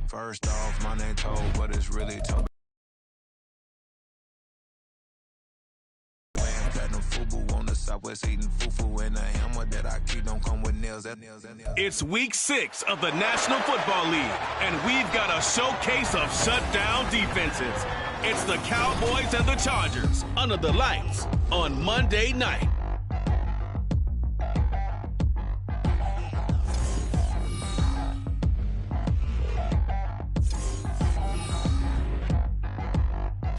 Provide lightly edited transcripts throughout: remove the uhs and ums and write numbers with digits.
First off, my name told, but it's really told. On the Southwest eating fufu and a hammer that I keep don't come with nails. It's week 6 of the National Football League, and we've got a showcase of shutdown defenses. It's the Cowboys and the Chargers under the lights on Monday night.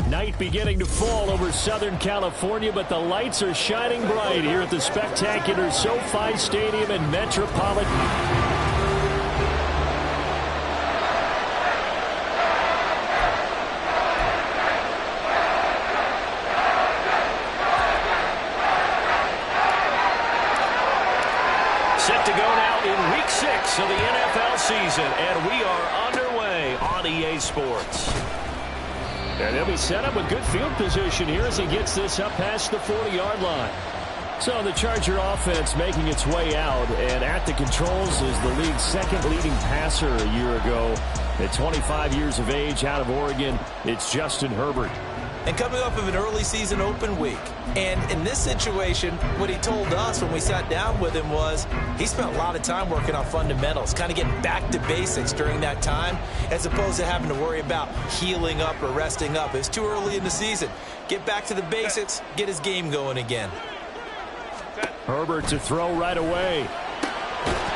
Night beginning to fall over Southern California, but the lights are shining bright here at the spectacular SoFi Stadium in Metropolitan. Set to go now in week 6 of the NFL season, and we are underway on EA Sports. And he'll be set up with good field position here as he gets this up past the 40-yard line. So the Charger offense making its way out, and at the controls is the league's second leading passer a year ago. At 25 years of age, out of Oregon, it's Justin Herbert. And coming off of an early season open week. And in this situation, what he told us when we sat down with him was he spent a lot of time working on fundamentals, kind of getting back to basics during that time, as opposed to having to worry about healing up or resting up. It's too early in the season. Get back to the basics, get his game going again. Herbert to throw right away.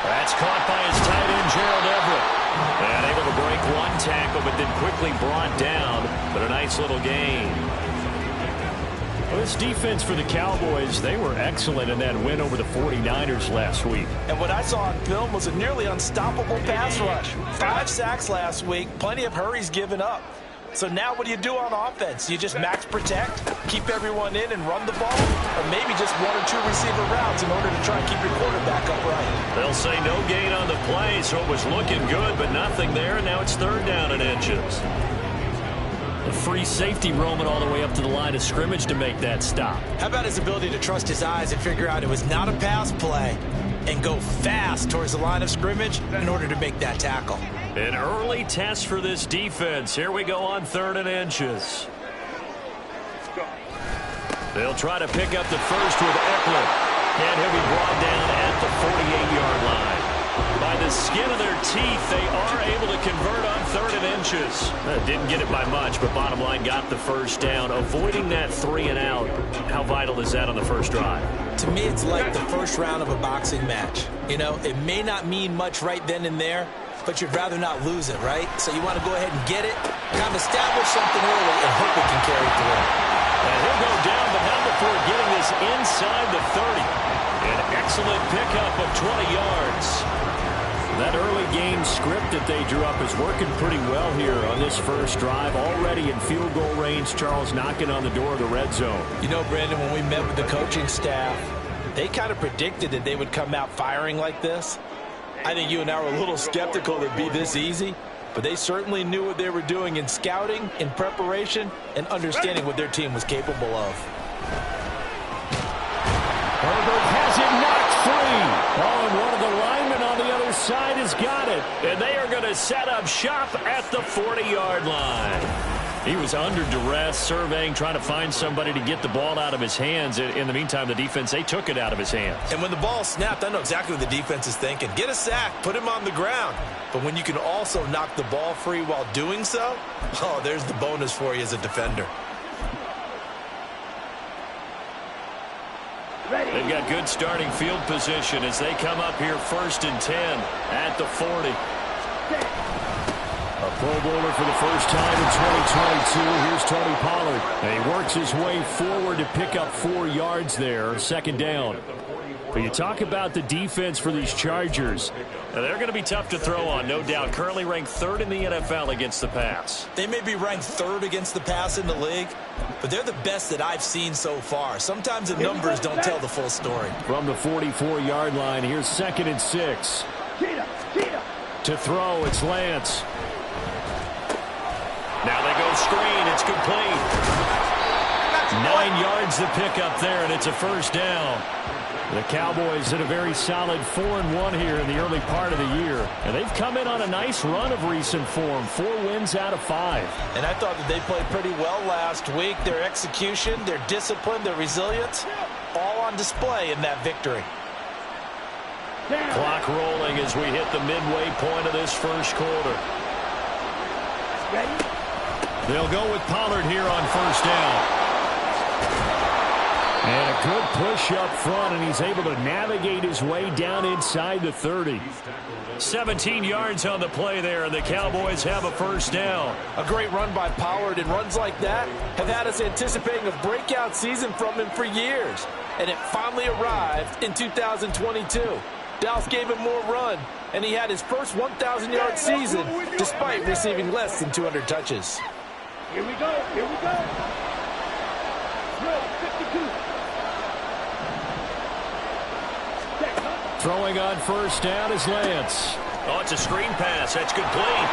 That's caught by his tight end, Gerald Everett. And able to break one tackle, but then quickly brought down. But a nice little gain. Well, this defense for the Cowboys, they were excellent in that win over the 49ers last week. And what I saw on film was a nearly unstoppable pass rush. 5 sacks last week, plenty of hurries given up. So now what do you do on offense? You just max protect, keep everyone in and run the ball? Or maybe just 1 or 2 receiver routes in order to try and keep your quarterback upright? They'll say no gain on the play, so it was looking good, but nothing there. And now it's 3rd down and inches. A free safety roaming all the way up to the line of scrimmage to make that stop. How about his ability to trust his eyes and figure out it was not a pass play and go fast towards the line of scrimmage in order to make that tackle? An early test for this defense. Here we go on 3rd and inches. They'll try to pick up the first with Eckler. And he'll be brought down at the 48-yard line. By the skin of their teeth, they are able to convert on 3rd and inches. Didn't get it by much, but bottom line got the first down. Avoiding that 3 and out. How vital is that on the first drive? To me, it's like the first round of a boxing match. You know, it may not mean much right then and there, but you'd rather not lose it, right? So you want to go ahead and get it, kind of establish something early, and hope it can carry through. And he'll go down, but not before getting this inside the 30. An excellent pickup of 20 yards. That early game script that they drew up is working pretty well here on this first drive. Already in field goal range, Charles knocking on the door of the red zone. You know, Brandon, when we met with the coaching staff, they kind of predicted that they would come out firing like this. I think you and I were a little skeptical it'd be this easy, but they certainly knew what they were doing in scouting, in preparation, and understanding what their team was capable of. Herbert has it knocked free. Oh, and one of the linemen on the other side has got it. And they are going to set up shop at the 40-yard line. He was under duress, surveying, trying to find somebody to get the ball out of his hands. In the meantime, the defense, they took it out of his hands. And when the ball snapped, I know exactly what the defense is thinking. Get a sack, put him on the ground. But when you can also knock the ball free while doing so, oh, there's the bonus for you as a defender. They've got good starting field position as they come up here 1st and 10 at the 40. A Pro Bowler for the first time in 2022. Here's Tony Pollard. And he works his way forward to pick up 4 yards there. 2nd down. But you talk about the defense for these Chargers. Now, they're going to be tough to throw on, no doubt. Currently ranked 3rd in the NFL against the pass. They may be ranked 3rd against the pass in the league, but they're the best that I've seen so far. Sometimes the numbers don't tell the full story. From the 44-yard line, here's 2nd and 6. To throw, it's Lance. Now they go screen. It's complete. 9 yards to pick up there, and it's a 1st down. The Cowboys at a very solid 4-1 here in the early part of the year. And they've come in on a nice run of recent form. 4 wins out of 5. And I thought that they played pretty well last week. Their execution, their discipline, their resilience, all on display in that victory. Clock rolling as we hit the midway point of this first quarter. They'll go with Pollard here on first down. And a good push up front, and he's able to navigate his way down inside the 30. 17 yards on the play there, and the Cowboys have a first down. A great run by Pollard, and runs like that have had us anticipating a breakout season from him for years. And it finally arrived in 2022. Dallas gave him more run, and he had his first 1,000-yard season despite receiving less than 200 touches. Here we go, here we go. Drill 52. Throwing on first down is Lance. Oh, it's a screen pass. That's good play.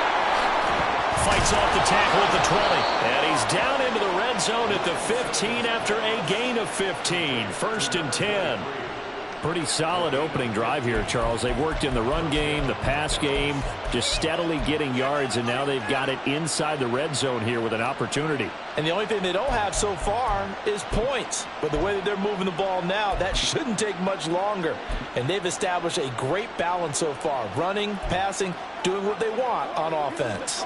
Fights off the tackle at the 20. And he's down into the red zone at the 15 after a gain of 15. First and 10. Pretty solid opening drive here, Charles. They've worked in the run game, the pass game, just steadily getting yards, and now they've got it inside the red zone here with an opportunity. And the only thing they don't have so far is points. But the way that they're moving the ball now, that shouldn't take much longer. And they've established a great balance so far. Running, passing, doing what they want on offense.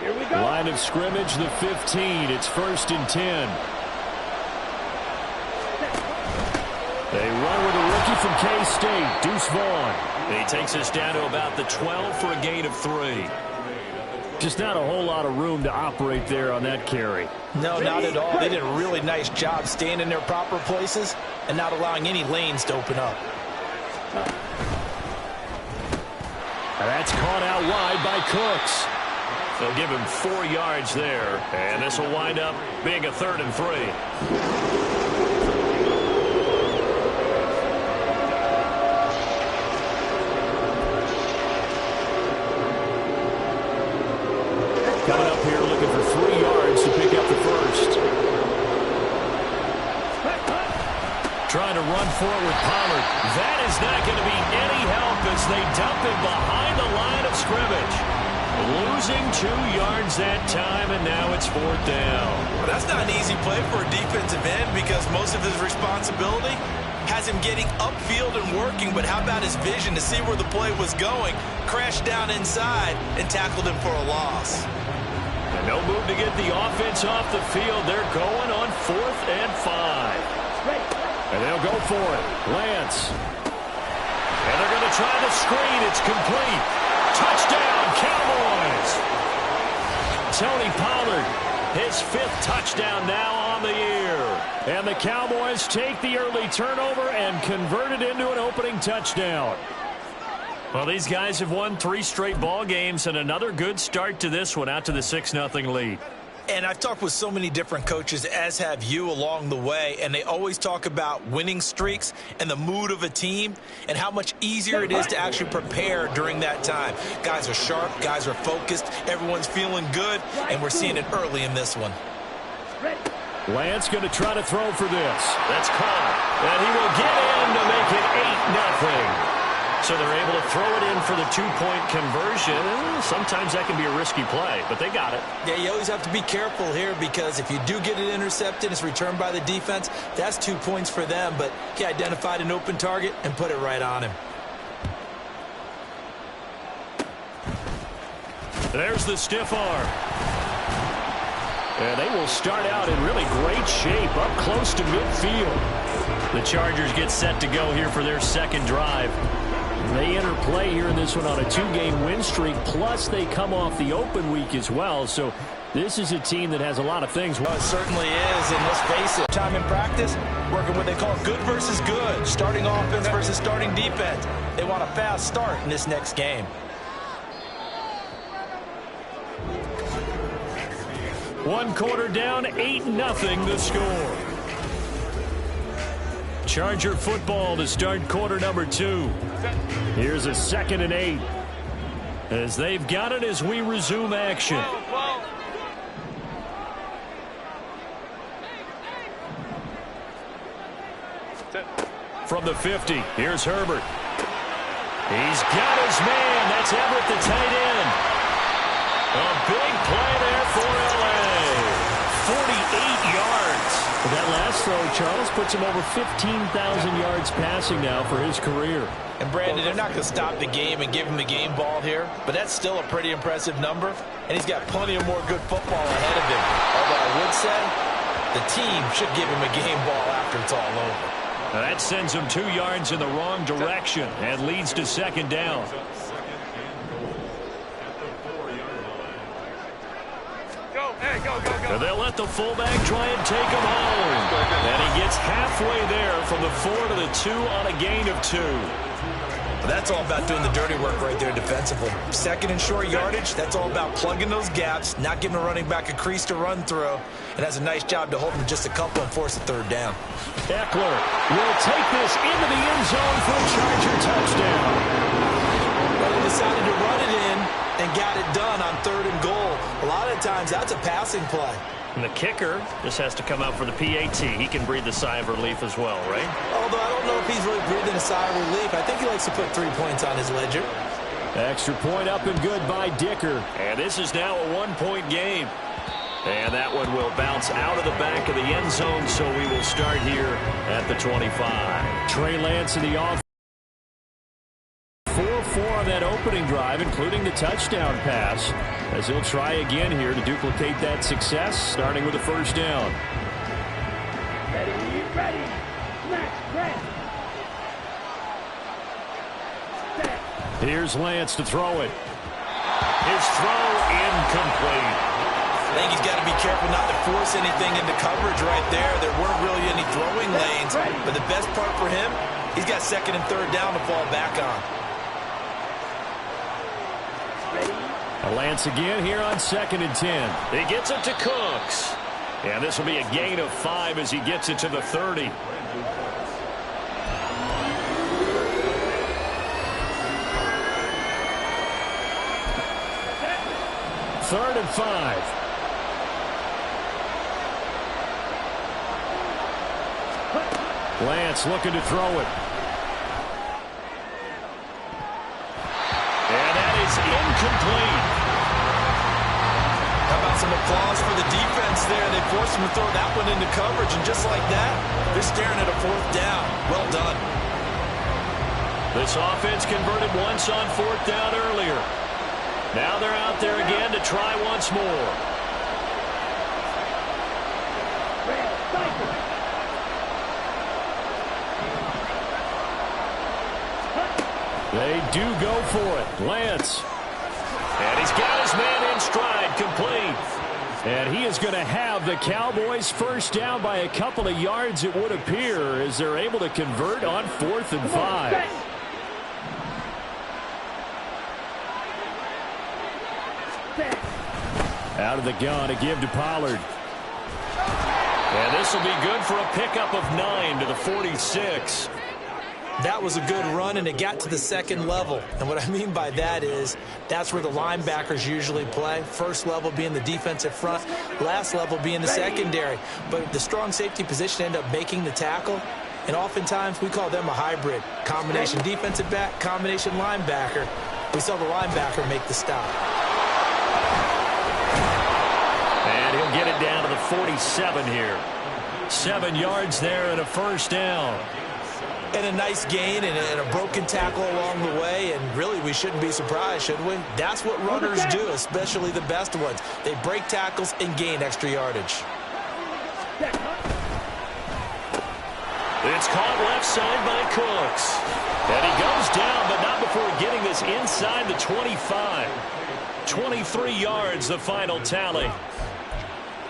Here we go. Line of scrimmage, the 15. It's first and 10. They run with a rookie from K-State, Deuce Vaughn. And he takes us down to about the 12 for a gain of 3. Just not a whole lot of room to operate there on that carry. No, not at all. They did a really nice job staying in their proper places and not allowing any lanes to open up. That's caught out wide by Cooks. They'll give him 4 yards there, and this will wind up being a 3rd and 3. Coming up here looking for 3 yards to pick up the first. Trying to run for it with Pollard. That is not going to be any help as they dump him behind the line of scrimmage. Losing 2 yards that time, and now it's 4th down. Well, that's not an easy play for a defensive end because most of his responsibility has him getting upfield and working, but how about his vision to see where the play was going, crashed down inside, and tackled him for a loss. And no move to get the offense off the field. They're going on 4th and 5. And they'll go for it. Lance. And they're going to try the screen. It's complete. Touchdown, Cowboys. Tony Pollard, his 5th touchdown now on the year. And the Cowboys take the early turnover and convert it into an opening touchdown. Well, these guys have won 3 straight ball games and another good start to this one out to the 6-0 lead. And I've talked with so many different coaches, as have you, along the way, and they always talk about winning streaks and the mood of a team and how much easier it is to actually prepare during that time. Guys are sharp, guys are focused, everyone's feeling good, and we're seeing it early in this one. Lance going to try to throw for this. That's caught. And he will get in to make it 8-0. So they're able to throw it in for the 2-point conversion. Sometimes that can be a risky play, but they got it. Yeah, you always have to be careful here because if you do get it intercepted, it's returned by the defense, that's 2 points for them. But he identified an open target and put it right on him. There's the stiff arm. And they will start out in really great shape up close to midfield. The Chargers get set to go here for their second drive. They enter play here in this one on a 2-game win streak, plus they come off the open week as well. So this is a team that has a lot of things. Well, it certainly is, and let's face it, time in practice, working what they call good versus good, starting offense versus starting defense. They want a fast start in this next game. One quarter down, 8-0 the score. Charger football to start quarter number 2. Here's a 2nd and 8. As they've got it as we resume action. From the 50, here's Herbert. He's got his man. That's Everett, the tight end. A big play there for L.A. 48 yards. That last throw, Charles, puts him over 15,000 yards passing now for his career. And, Brandon, they're not going to stop the game and give him the game ball here, but that's still a pretty impressive number, and he's got plenty of more good football ahead of him. Although I would say the team should give him a game ball after it's all over. Now that sends him 2 yards in the wrong direction and leads to second down. And they'll let the fullback try and take him home. And he gets halfway there from the 4 to the 2 on a gain of 2. That's all about doing the dirty work right there defensively. Second and short yardage, that's all about plugging those gaps, not giving a running back a crease to run through. And has a nice job to hold him just a couple and force a third down. Eckler will take this into the end zone for a Charger touchdown. But he decided to run it in and got it done on 3rd and goal. A lot of times that's a passing play. And the kicker just has to come out for the PAT. He can breathe a sigh of relief as well, right? Although I don't know if he's really breathing a sigh of relief. I think he likes to put 3 points on his ledger. Extra point up and good by Dicker. And this is now a 1-point game. And that one will bounce out of the back of the end zone, so we will start here at the 25. Trey Lance in the offense. 4-4 on that opening drive, including the touchdown pass, as he'll try again here to duplicate that success, starting with a first down. Ready. Here's Lance to throw it. His throw incomplete. I think he's got to be careful not to force anything into coverage right there. There weren't really any throwing lanes, but the best part for him, he's got 2nd and 3rd down to fall back on. Lance again here on 2nd and 10. He gets it to Cooks. And this will be a gain of 5 as he gets it to the 30. Third and 5. Lance looking to throw it. And that is incomplete. How about some applause for the defense there? They forced him to throw that one into coverage, and just like that, they're staring at a 4th down. Well done. This offense converted once on 4th down earlier. Now they're out there again to try once more. They do go for it. Lance. And he's got his man in stride, complete. And he is going to have the Cowboys first down by a couple of yards, it would appear, as they're able to convert on 4th and 5. Out of the gun to give to Pollard. And this will be good for a pickup of 9 to the 46. That was a good run, and it got to the 2nd level. And what I mean by that is that's where the linebackers usually play. First level being the defensive front, last level being the secondary. But the strong safety position ended up making the tackle, and oftentimes we call them a hybrid. Combination defensive back, combination linebacker. We saw the linebacker make the stop. And he'll get it down to the 47 here. 7 yards there and a first down. And a nice gain and a broken tackle along the way, and really we shouldn't be surprised, should we? That's what runners do, especially the best ones. They break tackles and gain extra yardage. It's caught left side by Cooks. And he goes down, but not before getting this inside the 25. 23 yards, the final tally.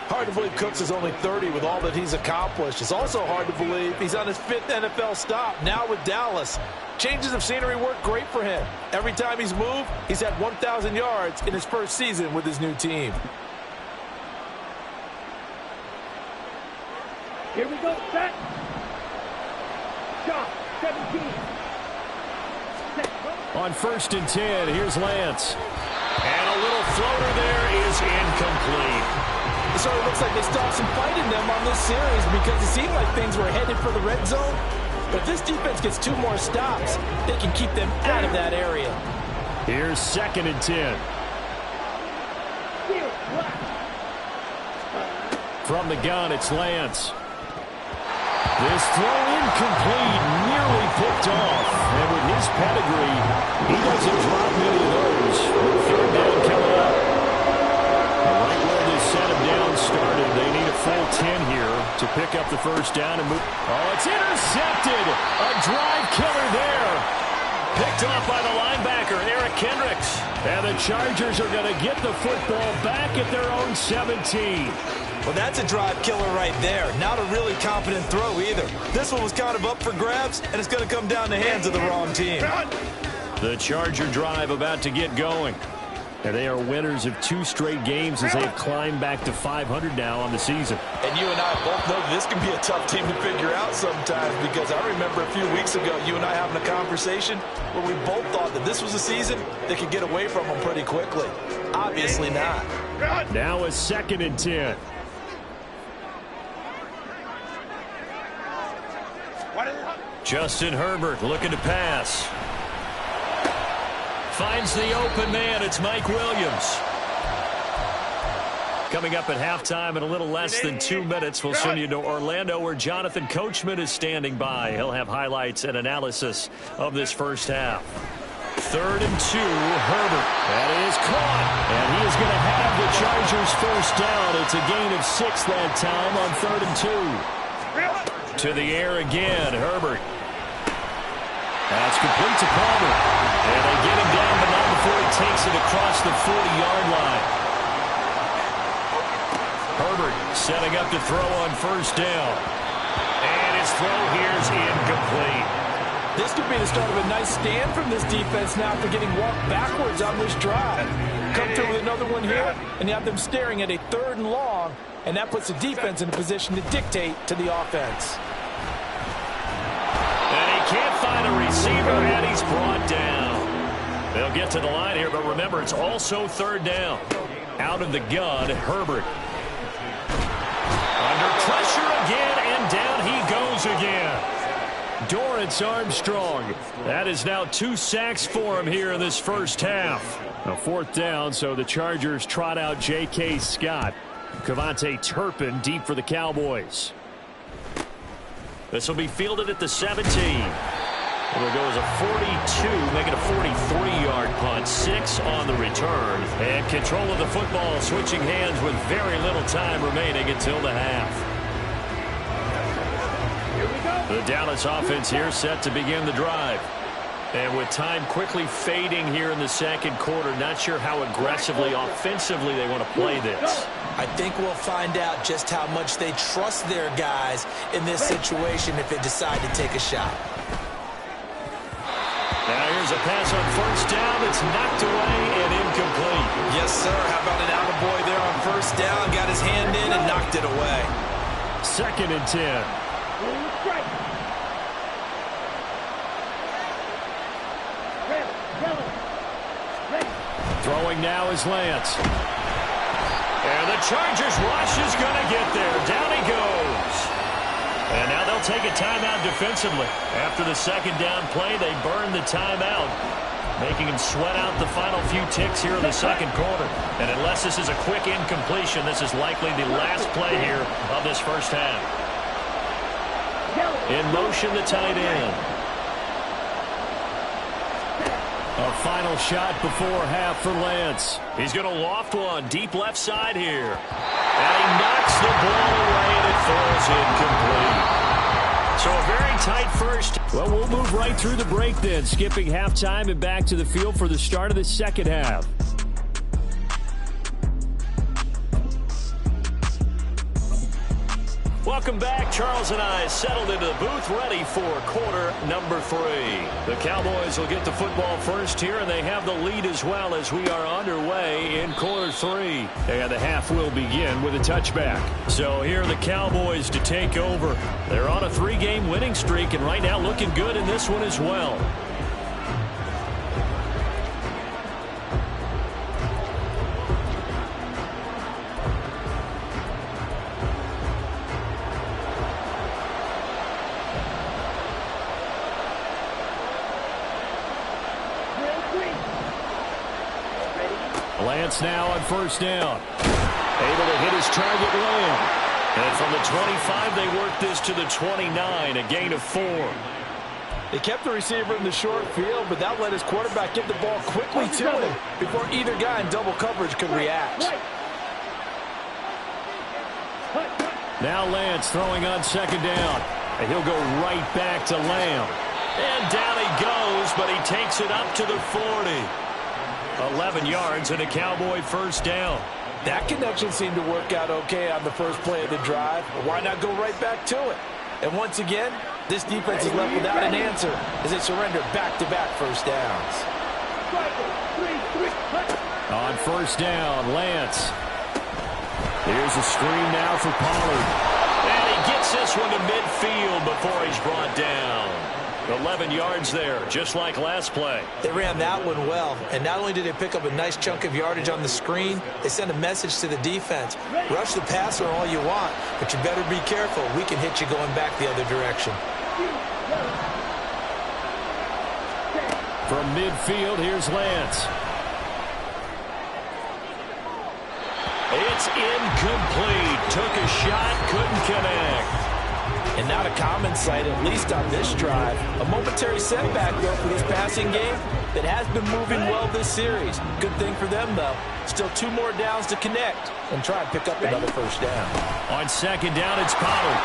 Hard to believe Cooks is only 30 with all that he's accomplished. It's also hard to believe he's on his 5th NFL stop, now with Dallas. Changes of scenery work great for him. Every time he's moved, he's had 1,000 yards in his first season with his new team. Here we go, set. Shot, 17. Set. On 1st and 10, here's Lance. And a little floater there is incomplete. It sort of looks like they stopped some fight in them on this series because it seemed like things were headed for the red zone. But if this defense gets 2 more stops, they can keep them out of that area. Here's 2nd and 10. From the gun, it's Lance. This throw incomplete, nearly picked off. And with his pedigree, he doesn't drop many of those. With 3rd down coming up. Right where this set him down started, they need a full 10 here to pick up the 1st down and move. Oh, it's intercepted. A drive killer there. Picked off by the linebacker, Eric Kendricks. And the Chargers are going to get the football back at their own 17. Well, that's a drive killer right there. Not a really competent throw either. This one was kind of up for grabs, and it's going to come down the hands of the wrong team. The Charger drive about to get going. And they are winners of 2 straight games as they've climbed back to 500 now on the season. And you and I both know this can be a tough team to figure out sometimes, because I remember a few weeks ago you and I having a conversation where we both thought that this was a season that could get away from them pretty quickly. Obviously not. Now a 2nd and 10. Justin Herbert looking to pass. Finds the open man. It's Mike Williams. Coming up at halftime in a little less than 2 minutes, we'll send you to Orlando where Jonathan Coachman is standing by. He'll have highlights and analysis of this first half. 3rd and 2, Herbert. That is caught. And he is going to have the Chargers 1st down. It's a gain of 6 that time on 3rd and 2. To the air again, Herbert. That's complete to Palmer. And they get him down, but not before he takes it across the 40-yard line. Herbert setting up to throw on 1st down. And his throw here's incomplete. This could be the start of a nice stand from this defense now after getting walked backwards on this drive. Come through with another one here, and you have them staring at a 3rd and long, and that puts the defense in a position to dictate to the offense. And he can't find a receiver, and he's brought down. They'll get to the line here, but remember, it's also 3rd down. Out of the gun, Herbert. Under pressure again, and down he goes again. Dorrance Armstrong. That is now 2 sacks for him here in this first half. A 4th down, so the Chargers trot out J.K. Scott. Kavontae Turpin deep for the Cowboys. This will be fielded at the 17. It'll go as a 42, make it a 43-yard punt. 6 on the return. And control of the football switching hands with very little time remaining until the half. The Dallas offense here set to begin the drive. And with time quickly fading here in the 2nd quarter, not sure how aggressively, offensively they want to play this. I think we'll find out just how much they trust their guys in this situation if they decide to take a shot. Now here's a pass on 1st down. It's knocked away and incomplete. Yes, sir. How about an attaboy there on 1st down? Got his hand in and knocked it away. 2nd and 10. Throwing now is Lance. And the Chargers rush is going to get there. Down he goes. And now they'll take a timeout defensively. After the 2nd down play, they burn the timeout, making him sweat out the final few ticks here in the 2nd quarter. And unless this is a quick incompletion, this is likely the last play here of this first half. In motion, the tight end. A final shot before half for Lance. He's going to loft one deep left side here. And he knocks the ball away, and it falls incomplete. So a very tight first. Well, we'll move right through the break then, skipping halftime and back to the field for the start of the 2nd half. Welcome back. Charles and I settled into the booth ready for quarter number 3. The Cowboys will get the football first here, and they have the lead as well as we are underway in quarter 3. And the half will begin with a touchback. So here are the Cowboys to take over. They're on a 3-game winning streak, and right now looking good in this one as well. Lance now on first down. Able to hit his target, Lamb. And from the 25, they work this to the 29, a gain of 4. They kept the receiver in the short field, but that let his quarterback get the ball quickly to him before either guy in double coverage could react. Now Lance throwing on second down. And he'll go right back to Lamb. And down he goes, but he takes it up to the 40. 11 yards and a Cowboy first down. That connection seemed to work out okay on the first play of the drive. Why not go right back to it? And once again, this defense is left without an answer as they surrender back-to-back first downs. On first down, Lance. Here's a screen now for Pollard. And he gets this one to midfield before he's brought down. 11 yards there, just like last play. They ran that one well, and not only did they pick up a nice chunk of yardage on the screen, they sent a message to the defense. Rush the passer all you want, but you better be careful. We can hit you going back the other direction. From midfield, here's Lance. It's incomplete. Took a shot, couldn't connect. And not a common sight, at least on this drive. A momentary setback, though, for this passing game that has been moving well this series. Good thing for them, though. Still 2 more downs to connect and try and pick up another first down. On second down, it's Pollard.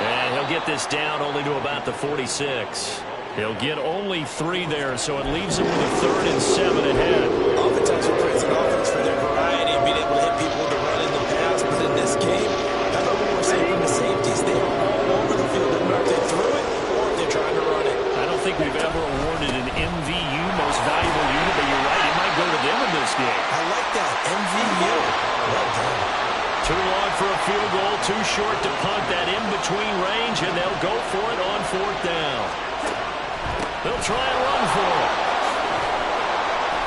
And he'll get this down only to about the 46. He'll get only 3 there, so it leaves him with a 3rd and 7 ahead. Oftentimes we praise an offense for their variety and being able to hit people with the run in the pass, but in this game, how about what we're saying from the safeties? They are all over the field. They know if they threw it or if they're trying to run it. I don't think we've ever awarded an MVU, most valuable unit, but you're right, it might go to them in this game. I like that, MVU. Well done. Too long for a field goal, too short to punt that in-between range, and they'll go for it on 4th down. They'll try and run for it.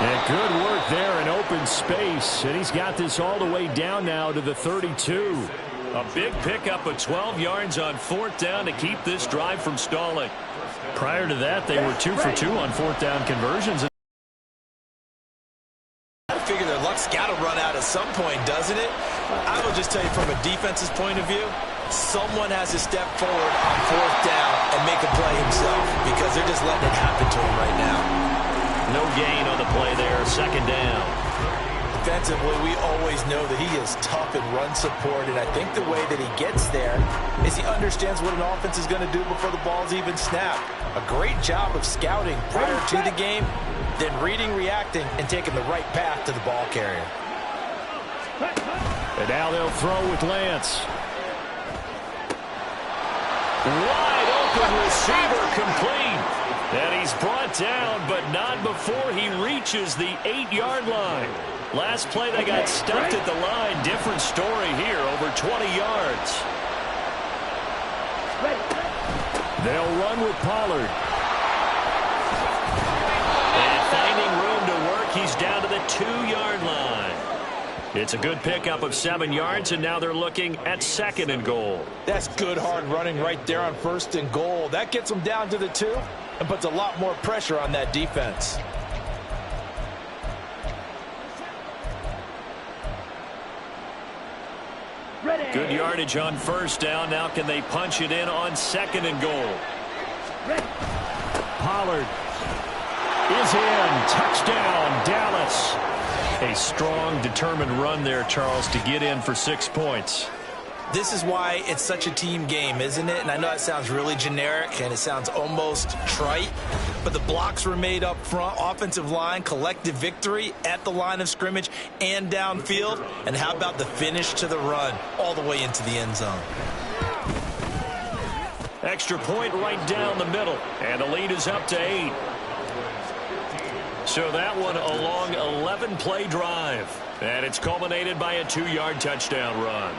And good work there in open space, and he's got this all the way down now to the 32. A big pickup of 12 yards on 4th down to keep this drive from stalling. Prior to that, they were 2 for 2 on 4th down conversions. I figure their luck's got to run out at some point, doesn't it? I will just tell you from a defense's point of view, someone has to step forward on 4th down and make a play himself because they're just letting it happen to him right now. No gain on the play there, second down. Defensively, we always know that he is tough in run support, and I think the way that he gets there is he understands what an offense is going to do before the ball's even snapped. A great job of scouting prior to the game, then reading, reacting, and taking the right path to the ball carrier. And now they'll throw with Lance. Wide open receiver complete. And he's brought down, but not before he reaches the 8-yard line. Last play, they got stuffed at the line. Different story here, over 20 yards. They'll run with Pollard. And finding room to work, he's down to the 2-yard line. It's a good pickup of 7 yards, and now they're looking at 2nd and goal. That's good hard running right there on 1st and goal. That gets them down to the 2 and puts a lot more pressure on that defense. Good yardage on 1st down. Now can they punch it in on 2nd and goal? Pollard is in. Touchdown, Dallas. A strong, determined run there, Charles, to get in for 6 points. This is why it's such a team game, isn't it? And I know it sounds really generic and it sounds almost trite, but the blocks were made up front, offensive line, collective victory at the line of scrimmage and downfield. And how about the finish to the run all the way into the end zone? Extra point right down the middle, and the lead is up to 8. So that one a long 11-play drive, and it's culminated by a 2-yard touchdown run.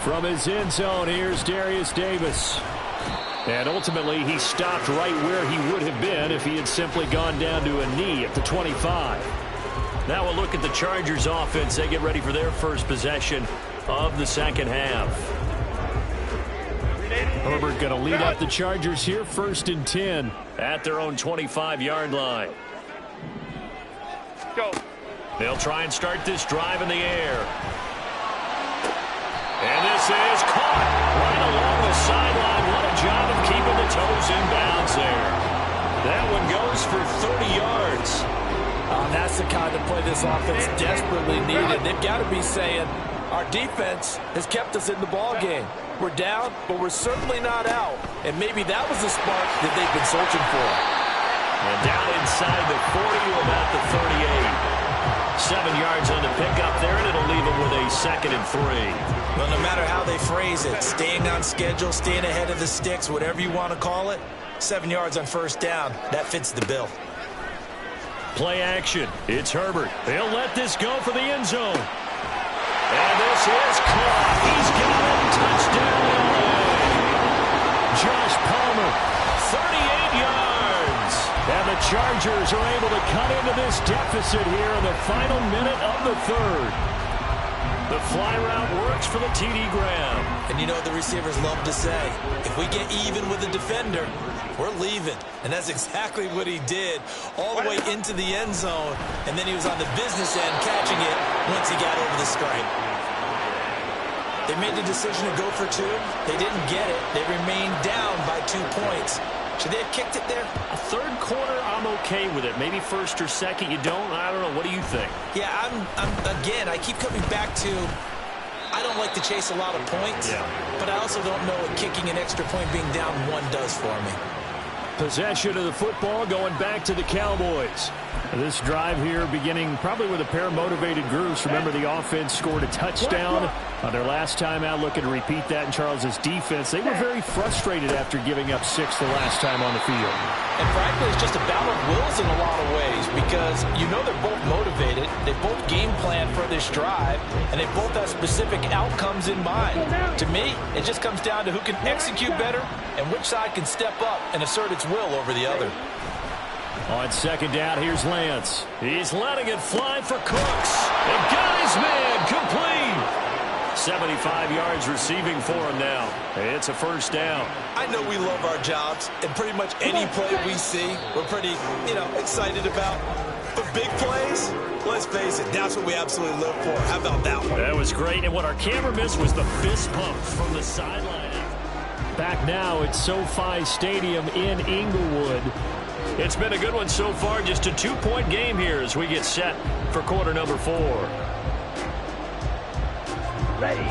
From his end zone, here's Darius Davis. And ultimately, he stopped right where he would have been if he had simply gone down to a knee at the 25. Now we'll look at the Chargers offense. They get ready for their first possession of the second half. Herbert going to lead up the Chargers here, 1st and 10 at their own 25-yard line. go. They'll try and start this drive in the air. And this is caught right along the sideline. What a job of keeping the toes in bounds there. That one goes for 30 yards. That's the kind of play this offense desperately needed. They've got to be saying, our defense has kept us in the ball game. We're down, but we're certainly not out. And maybe that was the spark that they've been searching for. And down inside the 40 to about the 38. 7 yards on the pickup there, and it'll leave them with a 2nd and 3. Well, no matter how they phrase it, staying on schedule, staying ahead of the sticks, whatever you want to call it, 7 yards on first down, that fits the bill. Play action. It's Herbert. They'll let this go for the end zone. And this is caught. He's got it. Touchdown, LA. Josh Palmer, 38 yards. And the Chargers are able to cut into this deficit here in the final minute of the third. The fly route works for the TD Graham. And you know what the receivers love to say? If we get even with the defender, we're leaving. And that's exactly what he did all the way into the end zone. And then he was on the business end catching it once he got over the stripe. They made the decision to go for 2. They didn't get it. They remained down by 2 points. Should they have kicked it there? A third quarter, I'm okay with it. Maybe first or second, you don't. I don't know. What do you think? Yeah, again, I keep coming back to, I don't like to chase a lot of points, but I also don't know what kicking an extra point being down 1 does for me. Possession of the football going back to the Cowboys. This drive here beginning probably with a pair of motivated groups. Remember, the offense scored a touchdown on their last time out, looking to repeat that in Charles's defense. They were very frustrated after giving up 6 the last time on the field. And frankly, it's just a battle of wills in a lot of ways because you know they're both motivated. They both game plan for this drive, and they both have specific outcomes in mind. To me, it just comes down to who can execute better and which side can step up and assert its will over the other. On second down, here's Lance. He's letting it fly for Cooks. And got his man complete. 75 yards receiving for him now. It's a first down. I know we love our jobs, and pretty much any play we see, we're pretty, excited about. But big plays, let's face it, that's what we absolutely live for. How about that one? That was great, and what our camera missed was the fist pump from the sideline. Back now at SoFi Stadium in Inglewood. It's been a good one so far. Just a 2-point game here as we get set for quarter number 4. Ready.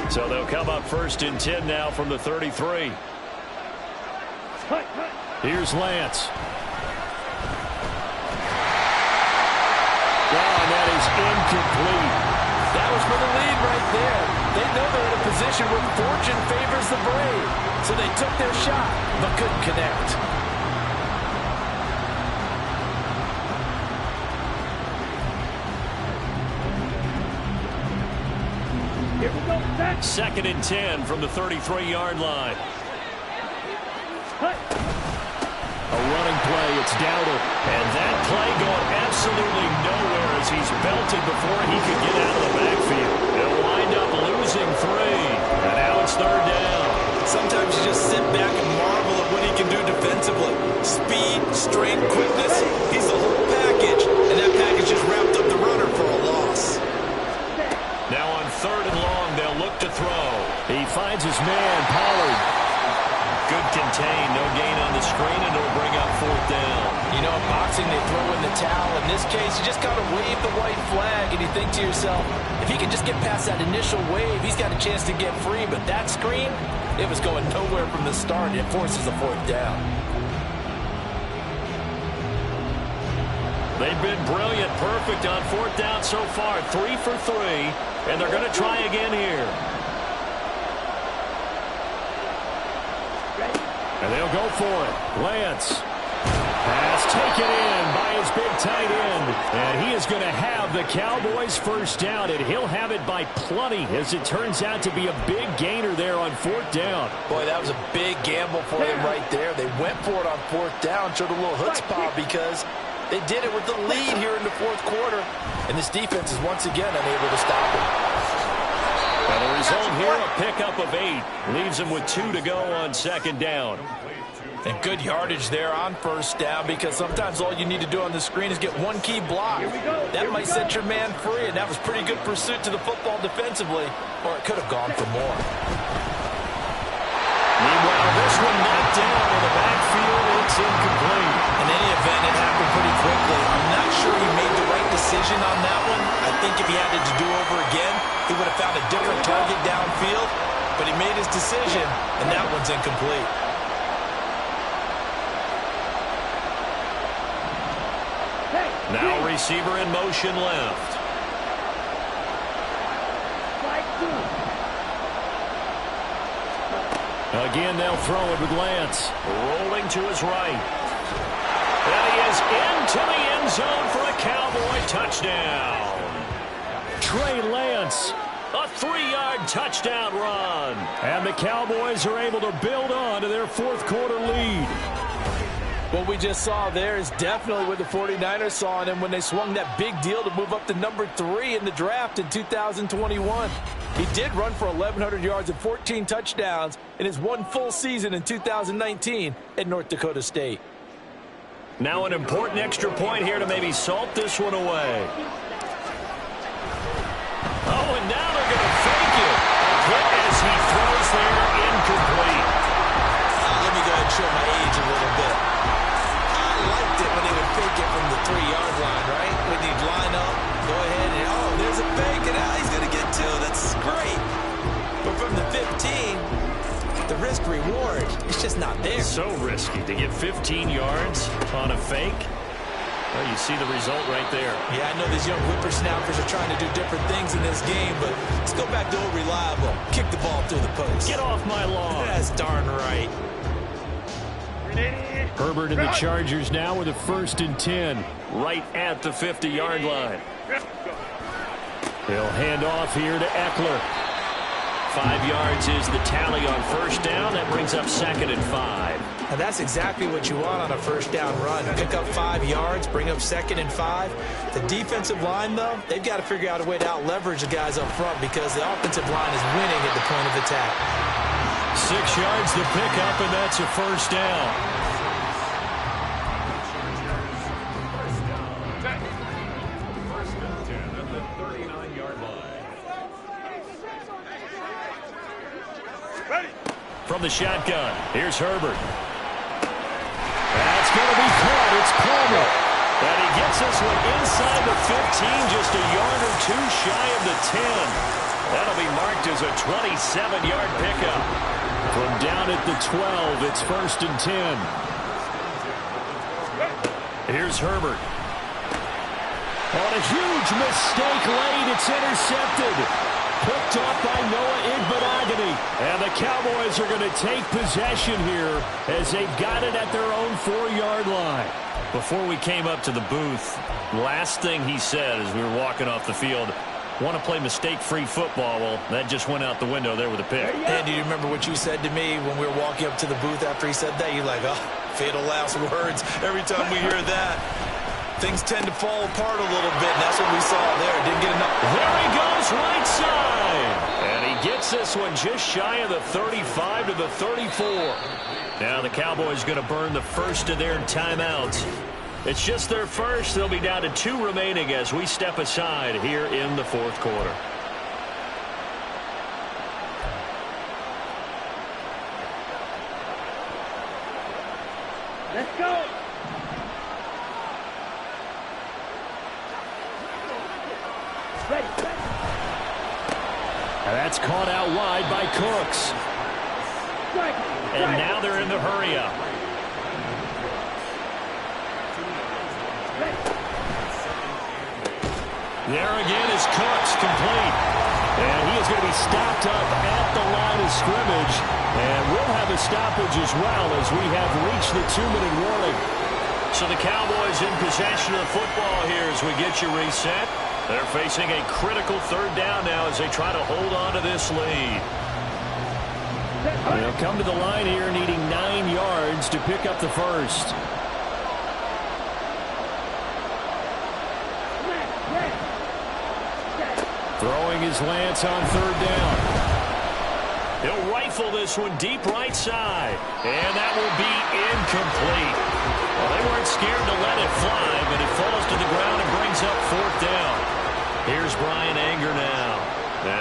So they'll come up 1st and 10 now from the 33. Here's Lance. And that is incomplete. That was for the lead right there. They know they're in a position where fortune favors the brave. So they took their shot, but couldn't connect. Here we go. 2nd and 10 from the 33-yard line. A running play, it's Dowdle. And that play going absolutely nowhere as he's belted before he could get out of the backfield. They'll wind up losing 3. And now it's 3rd down. Sometimes you just sit back and marvel at what he can do defensively. Speed, strength, quickness. He's the whole package. And that package just wrapped up the runner for a loss. Now on 3rd and long, they'll look to throw. He finds his man, Pollard. Good contain, no gain on the screen, and it'll bring up 4th down. You know, in boxing, they throw in the towel. In this case, you just got to wave the white flag, and you think to yourself, if he can just get past that initial wave, he's got a chance to get free. But that screen, it was going nowhere from the start. It forces a 4th down. They've been brilliant, perfect on 4th down so far. 3 for 3, and they're going to try again here. And they'll go for it. Lance. Pass taken in by his big tight end. And he is going to have the Cowboys' first down, and he'll have it by plenty as it turns out to be a big gainer there on 4th down. Boy, that was a big gamble for them right there. They went for it on 4th down, showed a little chutzpah because they did it with the lead here in the 4th quarter. And this defense is once again unable to stop it. And the result here, a pickup of 8. Leaves them with 2 to go on 2nd down. And good yardage there on first down, because sometimes all you need to do on the screen is get one key block. That might set your man free, and that was pretty good pursuit to the football defensively, or it could have gone for more. Meanwhile, this one knocked down in the backfield. It's incomplete. In any event, it happened pretty quickly. I'm not sure he made the right decision on that one. I think if he had it to do over again, he would have found a different target downfield, but he made his decision, and that one's incomplete. Now receiver in motion left. Again, they'll throw it with Lance. Rolling to his right. And he is into the end zone for a Cowboy touchdown. Trey Lance, a 3-yard touchdown run. And the Cowboys are able to build on to their fourth quarter lead. What we just saw there is definitely what the 49ers saw in him when they swung that big deal to move up to number 3 in the draft in 2021. He did run for 1,100 yards and 14 touchdowns in his one full season in 2019 at North Dakota State. Now an important extra point here to maybe salt this one away. Oh, and now they're going to fake it. Quick as he throws there, incomplete. Let me go ahead and show my age a little bit. I liked it when they would fake it from the 3-yard line, right? When you'd line up, go ahead and, oh, there's a fake, and now he's going to get 2. That's great. But from the 15, the risk-reward is just not there. So risky to get 15 yards on a fake. Well, you see the result right there. Yeah, I know these young whippersnappers are trying to do different things in this game, but let's go back to old reliable. Kick the ball through the post. Get off my lawn. That's darn right. Herbert and the Chargers now with a 1st and 10, right at the 50-yard line. They'll hand off here to Eckler. 5 yards is the tally on first down. That brings up 2nd and 5. Now that's exactly what you want on a first down run. Pick up 5 yards, bring up 2nd and 5. The defensive line, though, they've got to figure out a way to out-leverage the guys up front because the offensive line is winning at the point of attack. 6 yards to pick up, and that's a first down. From the shotgun, here's Herbert. That's going to be caught. It's Palmer. And he gets this one inside the 15, just a yard or 2 shy of the 10. That'll be marked as a 27-yard pickup. From down at the 12, it's 1st and 10. Here's Herbert. On a huge mistake late, it's intercepted. Picked off by Noah Igbenogany. And the Cowboys are going to take possession here as they've got it at their own 4-yard line. Before we came up to the booth, last thing he said as we were walking off the field, want to play mistake-free football. Well, that just went out the window there with a pick. And do you remember what you said to me when we were walking up to the booth after he said that? You're like, oh, fatal last words. Every time we hear that, things tend to fall apart a little bit, and that's what we saw there. Didn't get enough. There he goes, right side. And he gets this one just shy of the 35 to the 34. Now the Cowboys going to burn the first of their timeouts. It's just their first. They'll be down to 2 remaining as we step aside here in the fourth quarter. Let's go. Ready. And that's caught out wide by Cooks. And now they're in the hurry-up. There again is Cooks, complete. And he is going to be stopped up at the line of scrimmage. And we'll have a stoppage as well as we have reached the 2-minute warning. So the Cowboys in possession of the football here as we get you reset. They're facing a critical 3rd down now as they try to hold on to this lead. They'll come to the line here needing 9 yards to pick up the first. Throwing his Lance on 3rd down. He'll rifle this one deep right side. And that will be incomplete. Well, they weren't scared to let it fly, but it falls to the ground and brings up 4th down. Here's Brian Anger now,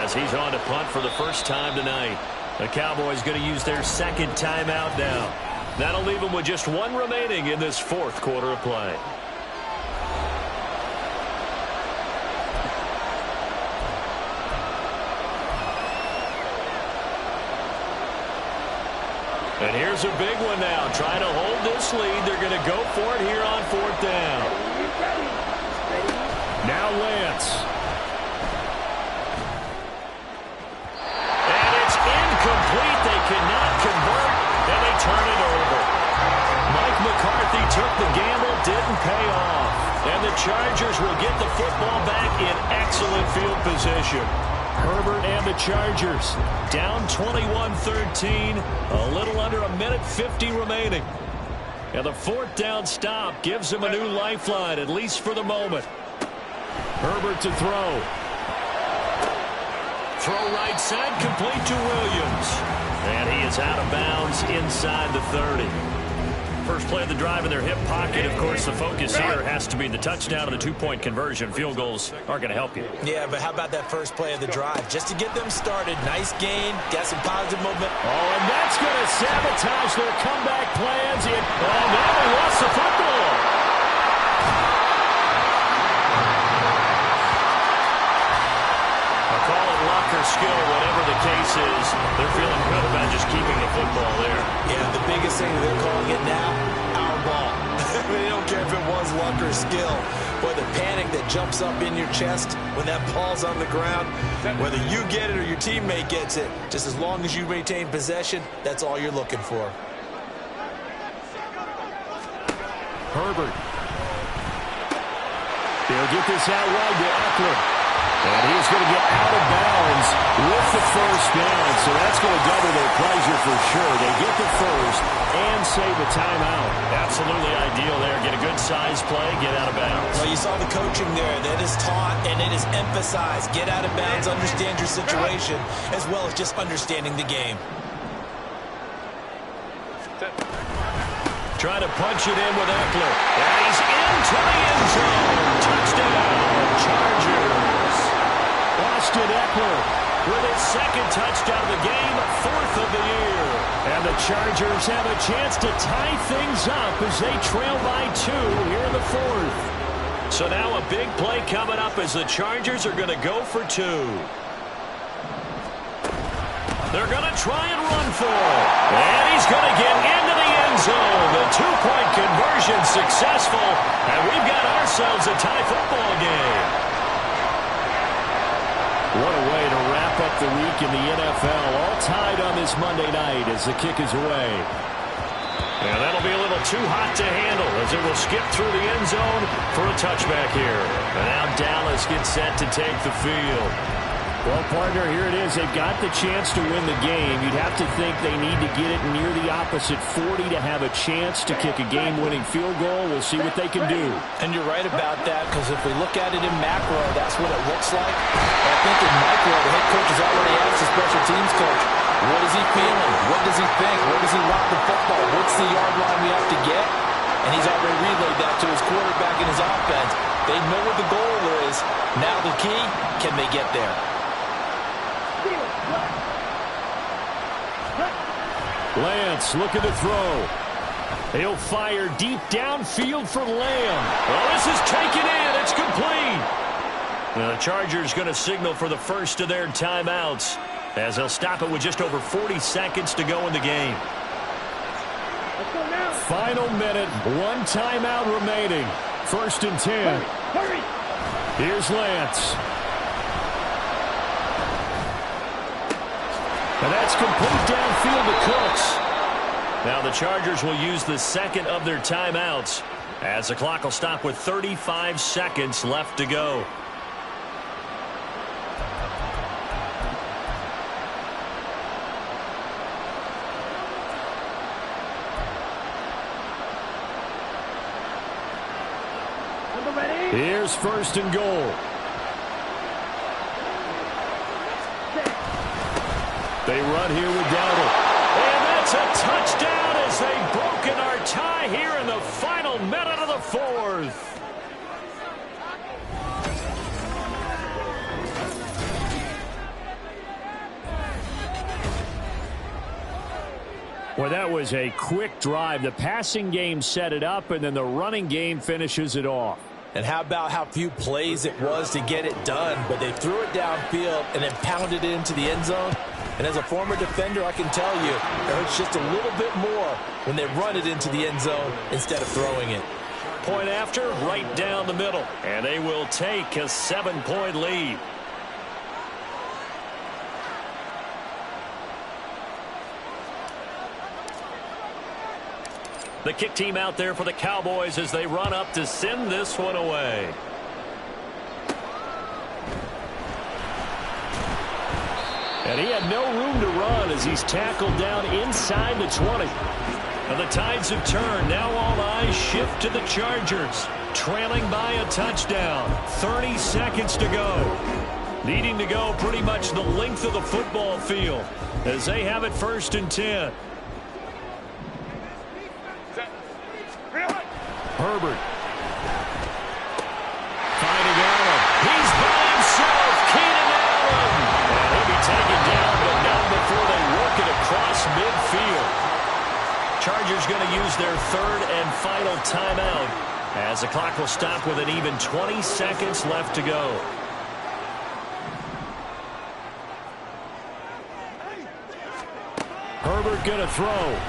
as he's on to punt for the first time tonight. The Cowboys going to use their 2nd timeout now. That'll leave them with just 1 remaining in this 4th quarter of play. And here's a big one now. Trying to hold this lead. They're going to go for it here on 4th down. Now Lance. And it's incomplete. They cannot convert, and they turn it over. Mike McCarthy took the gamble, didn't pay off. And the Chargers will get the football back in excellent field position. Herbert and the Chargers down 21-13, a little under a minute 50 remaining. And the 4th down stop gives them a new lifeline, at least for the moment. Herbert to throw. Throw right side, complete to Williams. And he is out of bounds inside the 30. First play of the drive in their hip pocket. Of course, the focus here has to be the touchdown and the 2-point conversion. Field goals aren't going to help you. Yeah, but how about that first play of the drive? Just to get them started. Nice gain. Got some positive movement. Oh, and that's going to sabotage their comeback plans. And now they lost the football. I'll call it luck or skill, whatever the case is. They're feeling good about just keeping the football there. Yeah, the biggest thing they're calling it now, our ball. They don't care if it was luck or skill. Boy, the panic that jumps up in your chest when that ball's on the ground, whether you get it or your teammate gets it, just as long as you retain possession, that's all you're looking for. Herbert. They'll get this out wide to Eckler. And he's going to get out of bounds with the first down. So that's going to double their pleasure for sure. They get the first and save a timeout. Absolutely ideal there. Get a good size play, get out of bounds. Well, you saw the coaching there. That is taught and it is emphasized. Get out of bounds, understand your situation, as well as just understanding the game. Trying to punch it in with Eckler. And he's into the end zone. Touchdown, Chargers. Austin Eckler with his 2nd touchdown of the game, 4th of the year. And the Chargers have a chance to tie things up as they trail by 2 here in the 4th. So now a big play coming up as the Chargers are going to go for 2. They're going to try and run for it. And he's going to get into the end zone. The 2-point conversion successful. And we've got ourselves a tie football game. What a way to wrap up the week in the NFL. All tied on this Monday night as the kick is away. And that'll be a little too hot to handle as it will skip through the end zone for a touchback here. And now Dallas gets set to take the field. Well, partner, here it is. They've got the chance to win the game. You'd have to think they need to get it near the opposite 40 to have a chance to kick a game-winning field goal. We'll see what they can do. And you're right about that, because if we look at it in macro, that's what it looks like. But I think in micro, the head coach has already asked the special teams coach, what is he feeling? What does he think? Where does he want the football? What's the yard line we have to get? And he's already relayed that to his quarterback and his offense. They know what the goal is. Now the key, can they get there? Lance looking to throw. He'll fire deep downfield for Lamb. Well, this is taken in. It's complete. The Chargers going to signal for the first of their timeouts as they'll stop it with just over 40 seconds to go in the game. Final minute, 1 timeout remaining. 1st and 10. Hurry. Here's Lance. And that's complete downfield to Cooks. Now the Chargers will use the 2nd of their timeouts as the clock will stop with 35 seconds left to go. Here's 1st and goal. They run here with Dowdle. And that's a touchdown as they've broken our tie here in the final minute of the fourth. Well, that was a quick drive. The passing game set it up, and then the running game finishes it off. And how about how few plays it was to get it done, but they threw it downfield and then pounded it into the end zone. And as a former defender, I can tell you, it hurts just a little bit more when they run it into the end zone instead of throwing it. Point after, right down the middle. And they will take a 7-point lead. The kick team out there for the Cowboys as they run up to send this one away. And he had no room to run as he's tackled down inside the 20. And the tides have turned. Now all eyes shift to the Chargers, trailing by a touchdown. 30 seconds to go. Needing to go pretty much the length of the football field as they have it 1st and 10. Herbert. Finding Allen. He's by himself. Keenan Allen. And he'll be taken down, but not before they work it across midfield. Chargers going to use their 3rd and final timeout as the clock will stop with an even 20 seconds left to go. Herbert going to throw.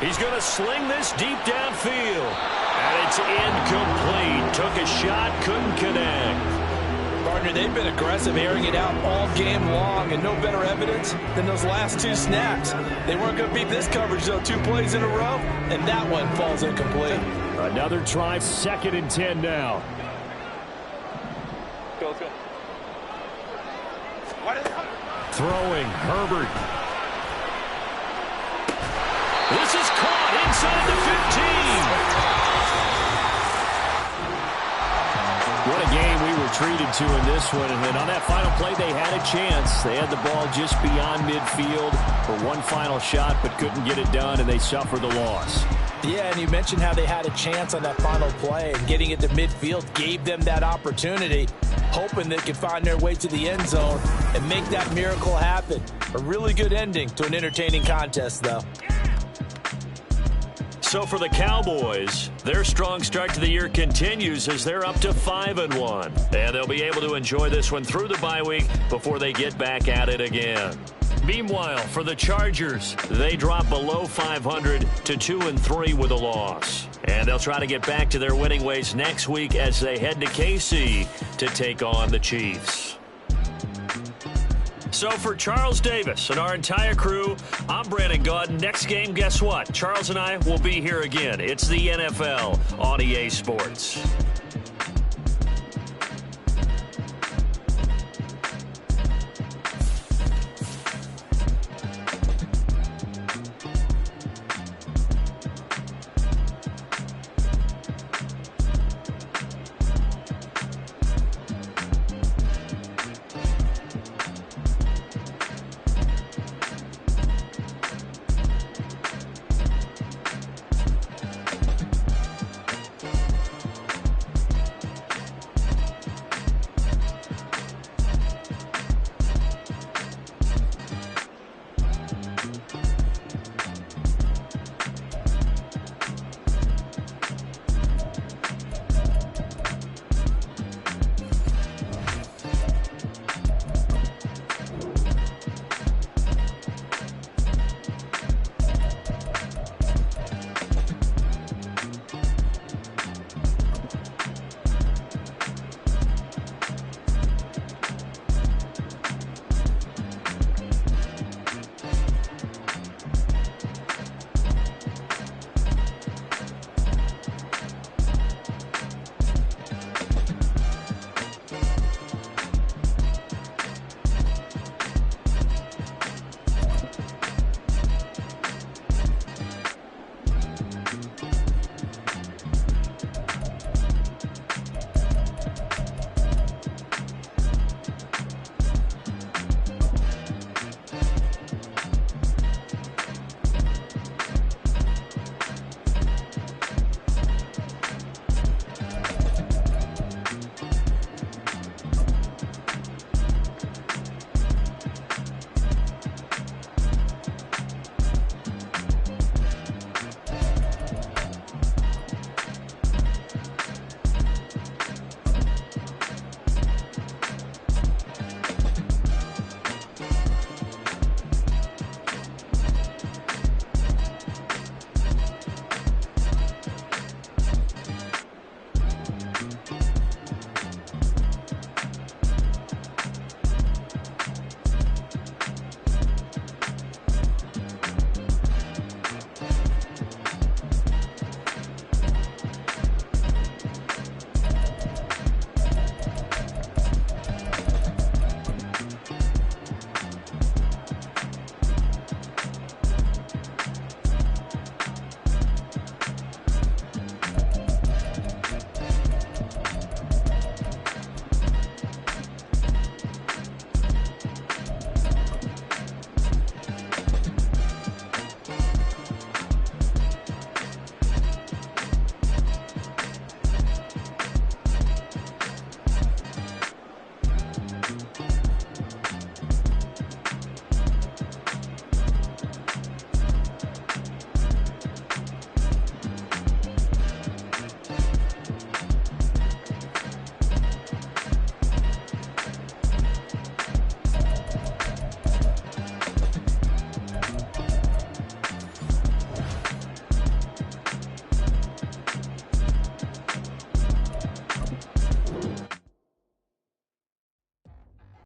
He's going to sling this deep downfield. And it's incomplete. Took a shot, couldn't connect. Partner, they've been aggressive, airing it out all game long, and no better evidence than those last 2 snaps. They weren't going to beat this coverage, though, 2 plays in a row, and that one falls incomplete. Another try, 2nd and 10 now. Go, go. Throwing, Herbert. This is caught inside the 15. What a game we were treated to in this one. And then on that final play, they had a chance. They had the ball just beyond midfield for one final shot, but couldn't get it done, and they suffered the loss. Yeah, and you mentioned how they had a chance on that final play, and getting it to midfield gave them that opportunity, hoping they could find their way to the end zone and make that miracle happen. A really good ending to an entertaining contest, though. So for the Cowboys, their strong start to the year continues as they're up to 5-1. And they'll be able to enjoy this one through the bye week before they get back at it again. Meanwhile, for the Chargers, they drop below 500 to 2-3 with a loss. And they'll try to get back to their winning ways next week as they head to KC to take on the Chiefs. So for Charles Davis and our entire crew, I'm Brandon Gaudin. Next game, guess what? Charles and I will be here again. It's the NFL on EA Sports.